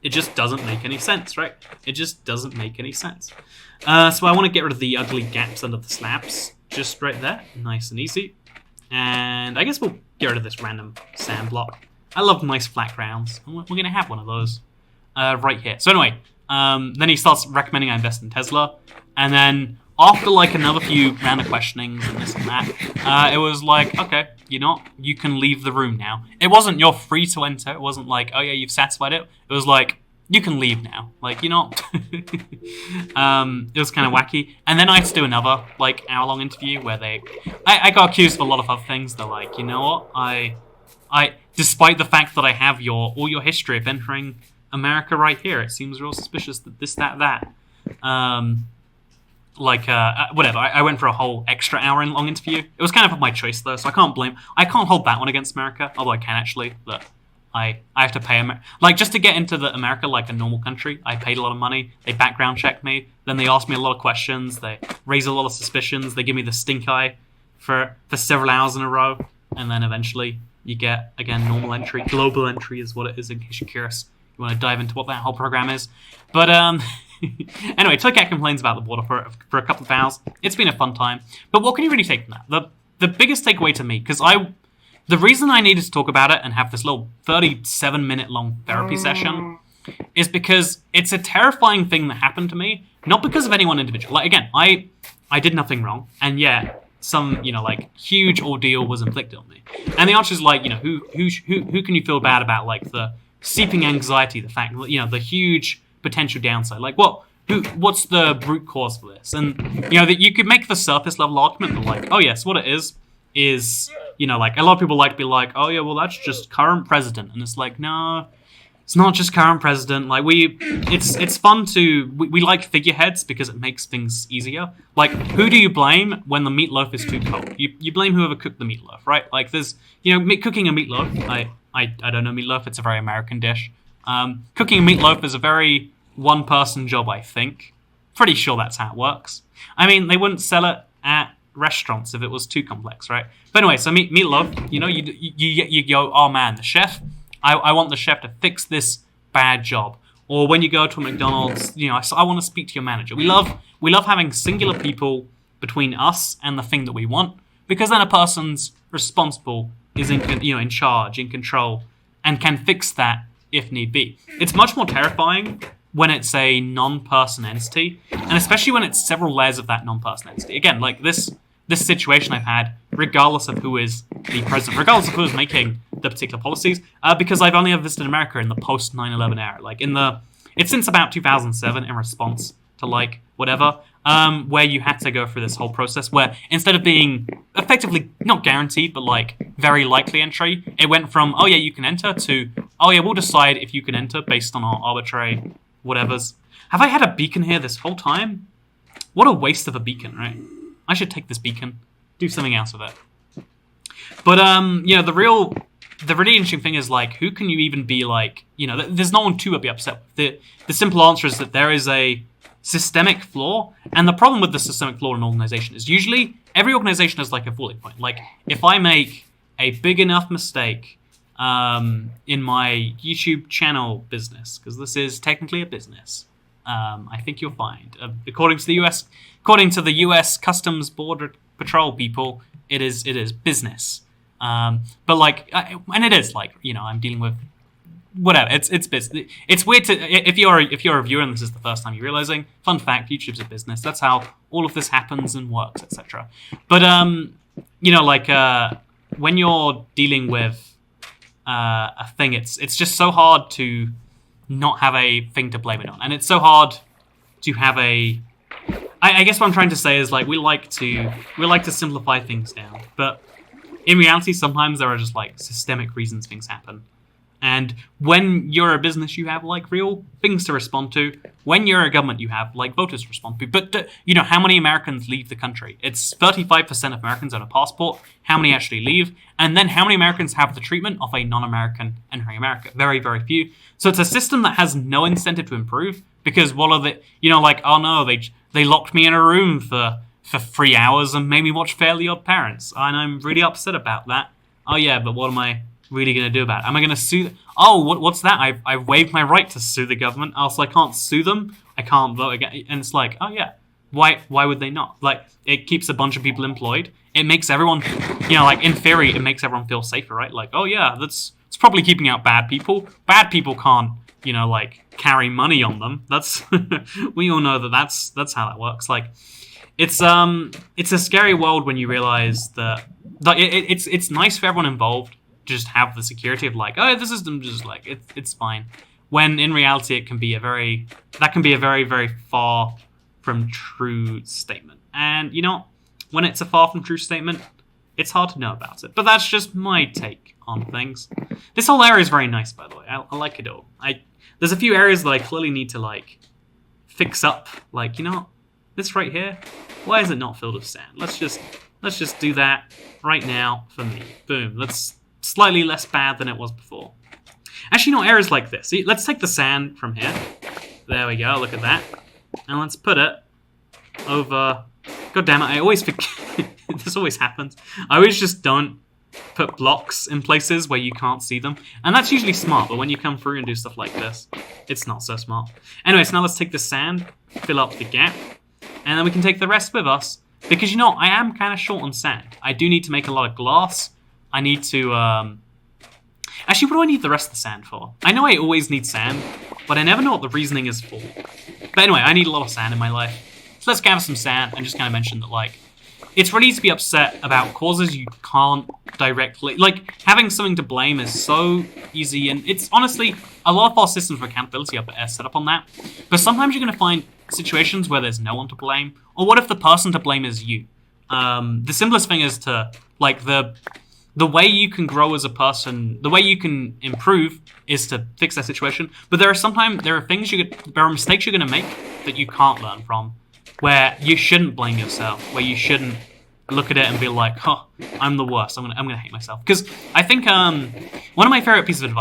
It just doesn't make any sense, right? It just doesn't make any sense. So I want to get rid of the ugly gaps under the slabs. Just right there. Nice and easy. And I guess we'll get rid of this random sand block. I love nice flat grounds. We're going to have one of those right here. So anyway, then he starts recommending I invest in Tesla. And then after like another few round of questionings and this and that, it was like, okay, you know, you can leave the room now. It wasn't you're free to enter. It wasn't like, oh yeah, you've satisfied it. It was like, you can leave now. Like, you know, it was kind of wacky. And then I had to do another like hour-long interview where I got accused of a lot of other things. They're like, you know what, I despite the fact that I have all your history of entering America right here, it seems real suspicious that this, that. Whatever. I went for a whole extra hour-long interview. It was kind of my choice though, so I can't hold that one against America. Although I can actually, but I have to pay like just to get into the America like a normal country. I paid a lot of money. They background checked me. Then they asked me a lot of questions. They raised a lot of suspicions. They give me the stink eye for several hours in a row, and then eventually you get again normal entry. Global entry is what it is. In case you're curious, you want to dive into what that whole program is. But anyway, Toycat complains about the water for a couple of hours. It's been a fun time. But what can you really take from that? The biggest takeaway to me, because the reason I needed to talk about it and have this little 37-minute long therapy session is because it's a terrifying thing that happened to me, not because of any one individual. Like, again, I did nothing wrong, and yet some, you know, like, huge ordeal was inflicted on me. And the answer is, like, you know, who can you feel bad about, like, the seeping anxiety, the fact, you know, the huge potential downside. Like, what's the root cause for this? And, you know, that you could make the surface level argument that, like, oh, yes, what it is, you know, like, a lot of people like to be like, oh, yeah, well, that's just current president. And it's like, no, it's not just current president. Like, it's fun we like figureheads because it makes things easier. Like, who do you blame when the meatloaf is too cold? You blame whoever cooked the meatloaf, right? Like, there's, you know, cooking a meatloaf, I don't know meatloaf, it's a very American dish. Cooking a meatloaf is a very one-person job, I think. Pretty sure that's how it works. I mean, they wouldn't sell it at restaurants if it was too complex, right? But anyway, so meatloaf, you know, you go, oh man, the chef, I want the chef to fix this bad job. Or when you go to a McDonald's, you know, I want to speak to your manager. We love having singular people between us and the thing that we want, because then a person's responsible, is in charge, in control, and can fix that if need be. It's much more terrifying when it's a non-person entity, and especially when it's several layers of that non-person entity. Again, like this situation I've had, regardless of who is the president, regardless of who is making the particular policies, because I've only ever visited America in the post 9/11 era. Like it's since about 2007 in response to like whatever, where you had to go through this whole process where instead of being effectively not guaranteed but like very likely entry, it went from oh yeah you can enter to oh yeah we'll decide if you can enter based on our arbitrary whatevers. Have I had a beacon here this whole time? What a waste of a beacon, right? I should take this beacon, do something else with it. But the really interesting thing is like, who can you even be like? There's no one to be upset with. The simple answer is that there is a systemic flaw, and the problem with the systemic flaw in an organization is usually every organization has like a falling point. Like if I make a big enough mistake in my YouTube channel business, because this is technically a business, I think you'll find, according to the U.S. Customs Border Patrol people, it is business. But like, and it is like I'm dealing with whatever. It's business. It's weird to if you're a viewer and this is the first time you're realizing. Fun fact: YouTube's a business. That's how all of this happens and works, etc. But when you're dealing with a thing, it's just so hard to not have a thing to blame it on, and it's so hard to have a. I guess what I'm trying to say is like we like to simplify things down, but in reality, sometimes there are just like systemic reasons things happen. And when you're a business, you have like real things to respond to. When you're a government, you have like voters to respond to. But how many Americans leave the country? It's 35% of Americans own a passport. How many actually leave? And then how many Americans have the treatment of a non-American entering America? Very, very few. So it's a system that has no incentive to improve because what are the oh no, they locked me in a room for 3 hours and made me watch Fairly Odd Parents, and I'm really upset about that. Oh yeah, but what am I really going to do about it? Am I going to sue? Oh, what's that? I've waived my right to sue the government. Also, I can't sue them. I can't vote again. And it's like, oh yeah, why would they not? Like, it keeps a bunch of people employed. It makes everyone, in theory, it makes everyone feel safer, right? Like, oh yeah, it's probably keeping out bad people. Bad people can't, carry money on them. That's we all know that's how that works. Like, it's a scary world when you realize that it's nice for everyone involved to just have the security of like, oh, the system just like it's fine. When in reality it can be a very, very far from true statement. And when it's a far from true statement, it's hard to know about it. But that's just my take on things. This whole area is very nice, by the way. I like it all. There's a few areas that I clearly need to like fix up. Like, this right here, why is it not filled with sand? Let's just do that right now for me. Boom. That's slightly less bad than it was before. Actually, areas like this. See, let's take the sand from here. There we go. Look at that. And let's put it over. God damn it! I always forget. This always happens. I always just don't put blocks in places where you can't see them, and that's usually smart. But when you come through and do stuff like this, it's not so smart. Anyways, now let's take the sand, fill up the gap. And then we can take the rest with us. Because, I am kind of short on sand. I do need to make a lot of glass. I need to, Actually, what do I need the rest of the sand for? I know I always need sand, but I never know what the reasoning is for. But anyway, I need a lot of sand in my life. So let's gather some sand and just kind of mention that, like, it's really easy to be upset about causes you can't directly... Like, having something to blame is so easy, and it's honestly... A lot of our systems of accountability are set up on that. But sometimes you're going to find situations where there's no one to blame. Or what if the person to blame is you? The simplest thing is to, like, the way you can grow as a person, the way you can improve is to fix that situation. But there are mistakes you're going to make that you can't learn from, where you shouldn't blame yourself, where you shouldn't look at it and be like, "Huh, I'm the worst. I'm gonna hate myself." Because I think one of my favorite pieces of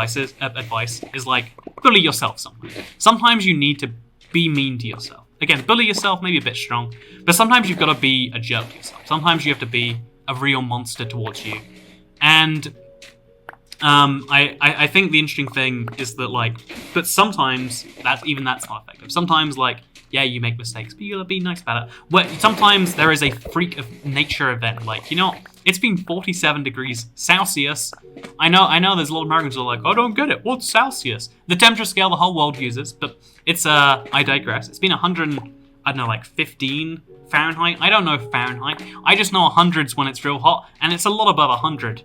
advice is like bully yourself sometimes. Sometimes you need to be mean to yourself. Again, bully yourself, maybe a bit strong, but sometimes you've got to be a jerk to yourself. Sometimes you have to be a real monster towards you. And I think the interesting thing is that, like, but sometimes that's not effective. Sometimes, like, yeah, you make mistakes, but you gotta be nice about it. Sometimes there is a freak of nature event, like, It's been 47 degrees Celsius. I know there's a lot of Americans who are like, I don't get it, what's Celsius? The temperature scale the whole world uses, but it's, I digress. It's been 15 Fahrenheit. I don't know Fahrenheit. I just know 100's when it's real hot, and it's a lot above 100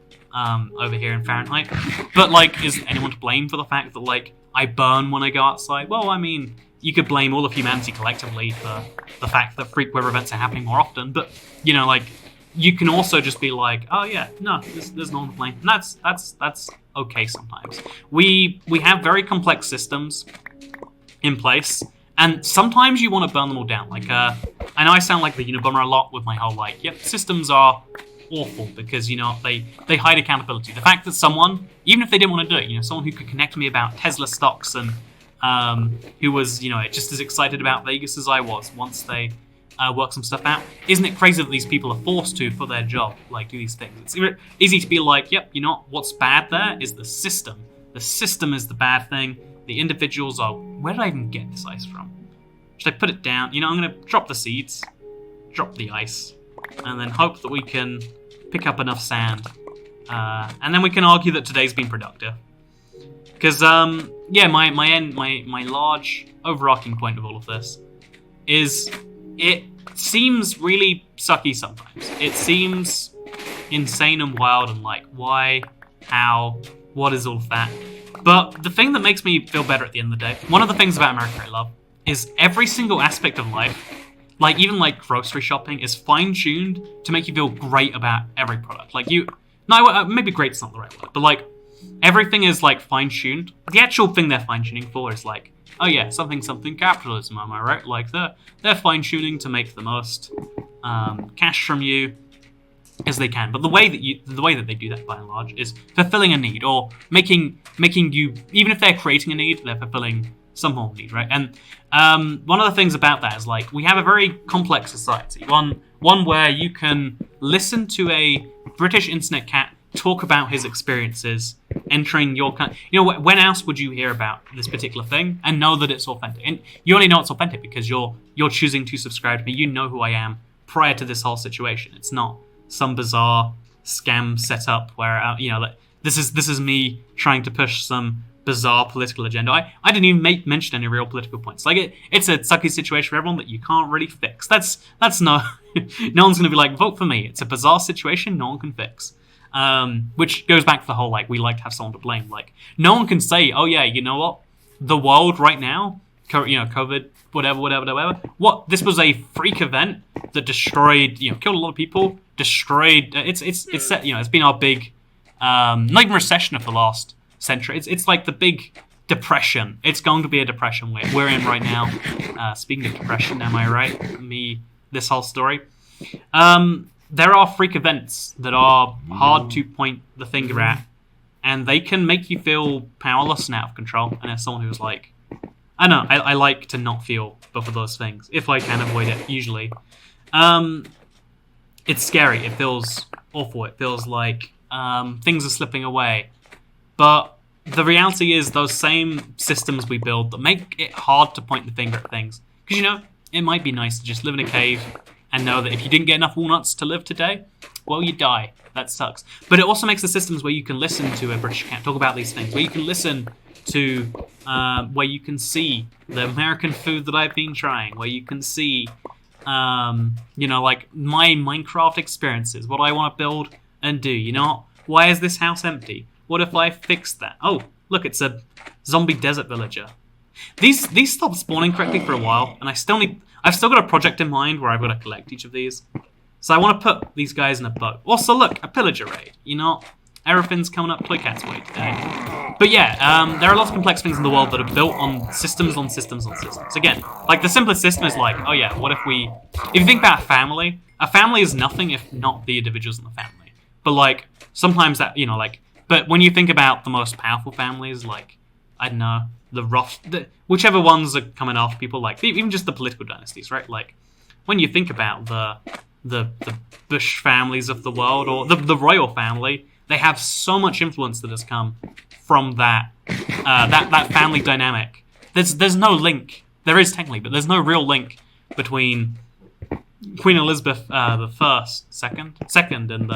over here in Fahrenheit. But, like, is anyone to blame for the fact that, like, I burn when I go outside? Well, I mean, you could blame all of humanity collectively for the fact that freak weather events are happening more often, but, you know, like, you can also just be like, oh yeah, no, there's no one to blame. And that's okay sometimes. We have very complex systems in place, and sometimes you want to burn them all down. Like, I know I sound like the Unabomber a lot with my whole, like, yep, systems are awful because, you know, they hide accountability. The fact that someone, even if they didn't want to do it, you know, someone who could connect me about Tesla stocks and who was, you know, just as excited about Vegas as I was once they work some stuff out. Isn't it crazy that these people are forced to, for their job, like, do these things? It's easy to be like, yep, you know what's bad there is the system. The system is the bad thing. The individuals are... Where did I even get this ice from? Should I put it down? You know, I'm going to drop the seeds, drop the ice, and then hope that we can pick up enough sand. And then we can argue that today's been productive. Because, yeah, my large overarching point of all of this is it seems really sucky sometimes. It seems insane and wild and like, why, how, what is all of that? But the thing that makes me feel better at the end of the day, one of the things about America I love, is every single aspect of life, like even like grocery shopping, is fine-tuned to make you feel great about every product. Like maybe great's not the right word, but like everything is like fine-tuned. The actual thing they're fine-tuning for is like, oh yeah, something capitalism, am I right? Like they're fine-tuning to make the most cash from you as they can. But the way that they do that by and large is fulfilling a need, or making you, even if they're creating a need, they're fulfilling some form of need, right? And one of the things about that is like we have a very complex society, one where you can listen to a British internet cat talk about his experiences entering your country. You know, when else would you hear about this particular thing and know that it's authentic? And you only know it's authentic because you're choosing to subscribe to me. You know who I am prior to this whole situation. It's not some bizarre scam setup where you know, like, this is me trying to push some bizarre political agenda. I didn't even mention any real political points. Like it's a sucky situation for everyone that you can't really fix. That's no no one's gonna be like, vote for me. It's a bizarre situation no one can fix. Which goes back to the whole, like, we like to have someone to blame. Like, no one can say, oh yeah, you know what? The world right now, you know, COVID, whatever. What? This was a freak event that destroyed, you know, killed a lot of people, destroyed. It's you know, it's been our big, not even recession of the last century. It's like the big depression. It's going to be a depression we're in right now. Speaking of depression, am I right? This whole story. There are freak events that are hard to point the finger at, and they can make you feel powerless and out of control. And as someone who's like, I know, I like to not feel both of those things, if I can avoid it, usually. It's scary, it feels awful, it feels like things are slipping away. But the reality is those same systems we build that make it hard to point the finger at things. Because, you know, it might be nice to just live in a cave and know that if you didn't get enough walnuts to live today, well, you die. That sucks. But it also makes the systems where you can listen to a British cat talk about these things, where you can listen to, where you can see the American food that I've been trying, where you can see, you know, like my Minecraft experiences, what I want to build and do. You know, why is this house empty? What if I fix that? Oh, look, it's a zombie desert villager. These stopped spawning correctly for a while, and I've still got a project in mind where I've got to collect each of these. So I want to put these guys in a boat. Also, look, a pillager raid. You know, everything's coming up Playcat's way today. But yeah, there are lots of complex things in the world that are built on systems on systems on systems. Again, like the simplest system is like, oh yeah, what if you think about a family is nothing if not the individuals in the family. But like, sometimes that, you know, like, but when you think about the most powerful families, like, I don't know, whichever ones are coming off people, like, even just the political dynasties, right? Like, when you think about the Bush families of the world, or the royal family, they have so much influence that has come from that family dynamic. There's no link. There is technically, but there's no real link between Queen Elizabeth the second, and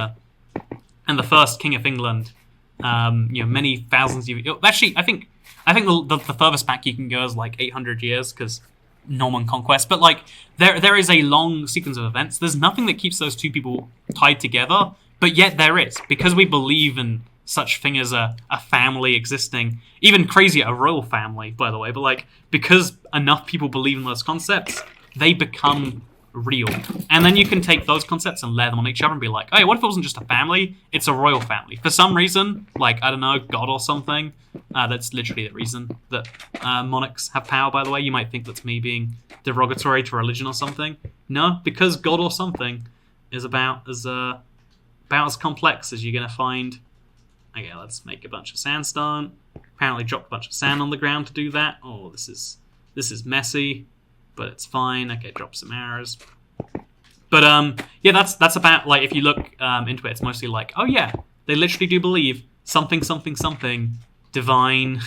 and the first king of England. Many thousands of years. Actually, I think the furthest back you can go is like 800 years because Norman conquest. But like there is a long sequence of events. There's nothing that keeps those two people tied together, but yet there is, because we believe in such thing as a family existing. Even crazier, a royal family, by the way. But like, because enough people believe in those concepts, they become real. And then you can take those concepts and layer them on each other and be like, hey, what if it wasn't just a family? It's a royal family. For some reason, like, I don't know, God or something. That's literally the reason that monarchs have power, by the way. You might think that's me being derogatory to religion or something. No, because God or something is about as complex as you're going to find. Okay, let's make a bunch of sandstone. Apparently drop a bunch of sand on the ground to do that. Oh, this is messy, but it's fine. Okay, drop some arrows. But yeah, that's about, like, if you look into it, it's mostly like, oh yeah, they literally do believe something divine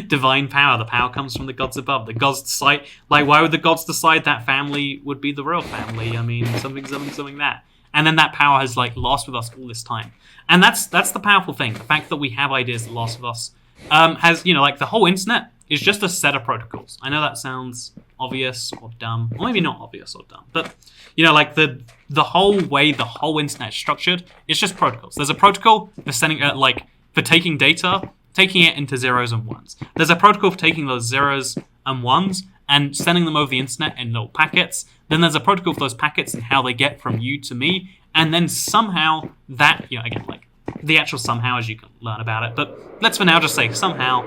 divine power. The power comes from the gods above. The gods decide, like, why would the gods decide that family would be the royal family? I mean, something that. And then that power has, like, lost with us all this time. And that's the powerful thing. The fact that we have ideas that last with us has, like, the whole internet is just a set of protocols. I know that sounds obvious or dumb, or maybe not obvious or dumb, but, like, the whole way the whole internet is structured is just protocols. There's a protocol for sending, for taking data, taking it into zeros and ones. There's a protocol for taking those zeros and ones and sending them over the internet in little packets. Then there's a protocol for those packets and how they get from you to me. And then somehow that, again, like, the actual somehow, as you can learn about it. But let's for now just say somehow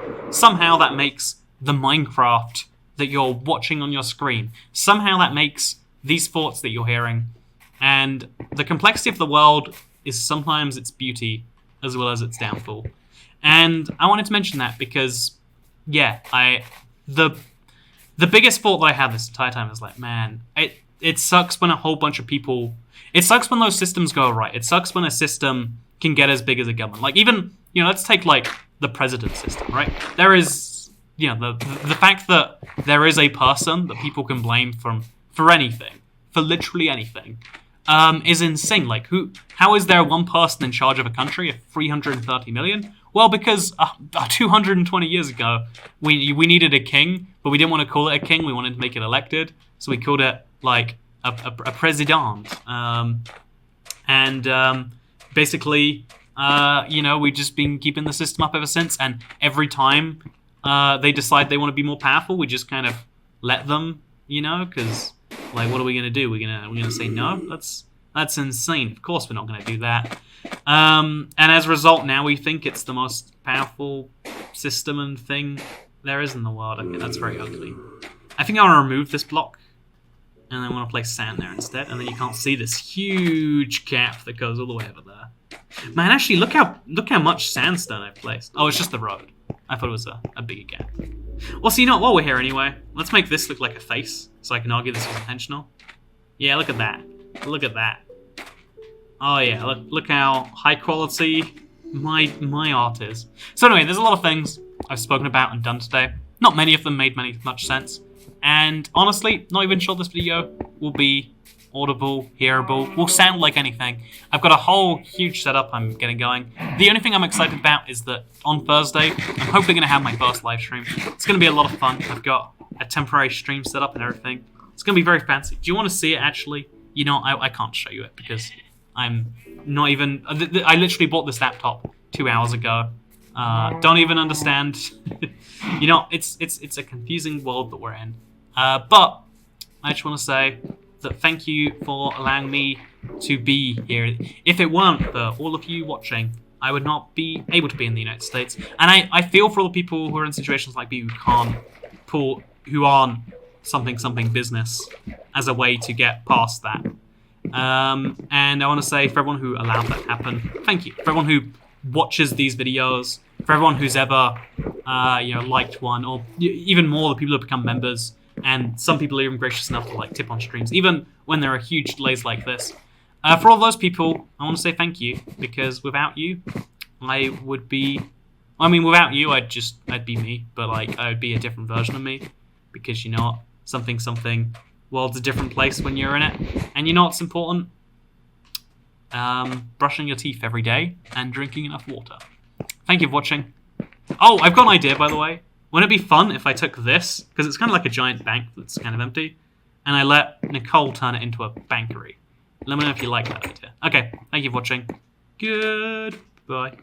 that makes the Minecraft that you're watching on your screen. Somehow that makes these thoughts that you're hearing. And the complexity of the world is sometimes its beauty as well as its downfall. And I wanted to mention that because, yeah, the biggest thought that I had this entire time is like, man, it sucks when a whole bunch of people... It sucks when those systems go right. It sucks when a system can get as big as a government. Like, even, let's take, like, the president system, right? There is, the fact that there is a person that people can blame for anything, for literally anything, is insane. Like, how is there one person in charge of a country of 330 million? Well, because 220 years ago, we needed a king, but we didn't want to call it a king. We wanted to make it elected, so we called it, like, a president. Basically, we've just been keeping the system up ever since. And every time they decide they want to be more powerful, we just kind of let them, because, like, what are we gonna do? We're gonna say no? That's insane. Of course, we're not gonna do that. And as a result, now we think it's the most powerful system and thing there is in the world. Okay, that's very ugly. I think I want to remove this block, and then I want to place sand there instead, and then you can't see this huge gap that goes all the way over there. Man, actually, look how much sandstone I've placed. Oh, it's just the road. I thought it was a bigger gap. Well, so while we're here anyway, let's make this look like a face, so I can argue this was intentional. Yeah, look at that. Look at that. Oh yeah, look how high quality my art is. So anyway, there's a lot of things I've spoken about and done today. Not many of them made much sense. And honestly, not even sure this video will be audible, hearable, will sound like anything. I've got a whole huge setup I'm getting going. The only thing I'm excited about is that on Thursday, I'm hopefully going to have my first live stream. It's going to be a lot of fun. I've got a temporary stream set up and everything. It's going to be very fancy. Do you want to see it, actually? I can't show you it because I'm not even... I literally bought this laptop 2 hours ago. Don't even understand. It's a confusing world that we're in. But I just want to say that thank you for allowing me to be here. If it weren't for all of you watching, I would not be able to be in the United States. And I feel for all the people who are in situations like me who aren't something business as a way to get past that. And I want to say, for everyone who allowed that to happen, thank you. For everyone who watches these videos, for everyone who's ever liked one, or even more, the people who become members. And some people are even gracious enough to, like, tip on streams, even when there are huge delays like this. For all those people, I want to say thank you, because without you, I would be... without you, I'd be me, but, like, I would be a different version of me, because, something, world's a different place when you're in it. And what's important? brushing your teeth every day, and drinking enough water. Thank you for watching. Oh, I've got an idea, by the way. Wouldn't it be fun if I took this, because it's kind of like a giant bank that's kind of empty, and I let Nicole turn it into a bankery? Let me know if you like that idea. Okay, thank you for watching. Goodbye.